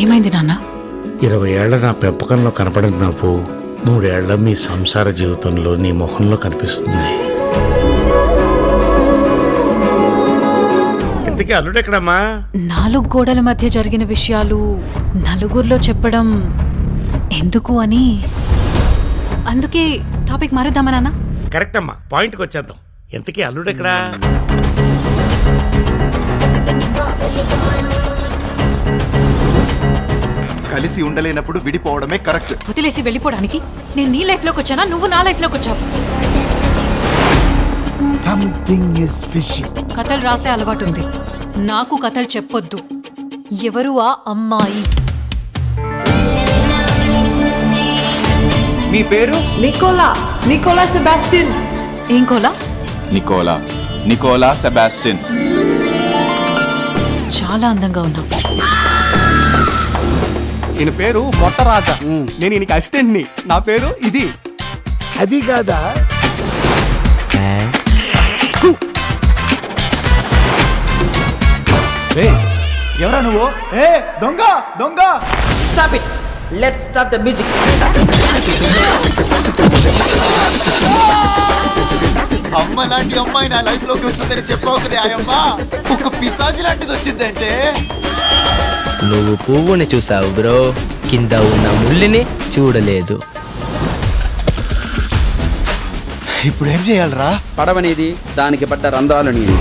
ఏమైంది నాన్న? 20 ఏళ్ల నా పెంపకంలో కనపడిన నవ్వు 3 ఏళ్ల మీ సంసార జీవితంలో నీ మొహంలో కనిపిస్తుంది. ఇంతకీ అల్లుడు ఎక్కడమ్మా? 4 గోడల మధ్య జరిగిన విషయాలు నలుగురిలో చెప్పడం ఎందుకు అని, అందుకే టాపిక్ మారుద్దామా నాన్న? కరెక్ట్ అమ్మా, పాయింట్కి వచ్చేద్దాం. ఇంతకీ అల్లుడు ఎక్కడా? కలిసి ఉండలేనప్పుడు విడిపోవడమే కరెక్ట్. వదిలేసి వెళ్ళిపోవడానికి నేను నీ లైఫ్ లోకి వచ్చానా, నువ్వు నా లైఫ్ లోకి వచ్చావు? Something is fishy. కథలు రాసే అలవాటు ఉంది, నాకు కథలు చెప్పొద్దు. ఎవరు ఆ అమ్మాయి? మీ పేరు? Nicola Sebastian. ఏం కోలా? Nicola Sebastian. చాలా అందంగా ఉన్నావు. ఈయన పేరు మొట్టరాజా. నేను ఈయనకి అసిస్టెంట్ ని. నా పేరు ఇది. అది కాదా? ఎవరా నువ్వు? ఏ దొంగ దొంగ! Stop it. Let's start the music. అమ్మ లాంటి అమ్మాయి నా లైఫ్ లోకి వస్తుందని చెప్పవుతుంది. ఆ అమ్మ ఒక పిశాచి లాంటిది వచ్చిందంటే. నువ్వు పువ్వుని చూసావు బ్రో, కింద ఉన్న ముళ్ళిని చూడలేదు. ఇప్పుడు ఏం చేయాలరా? పడవనేది దానికి పడ్డ రంధ్రాలు నీది.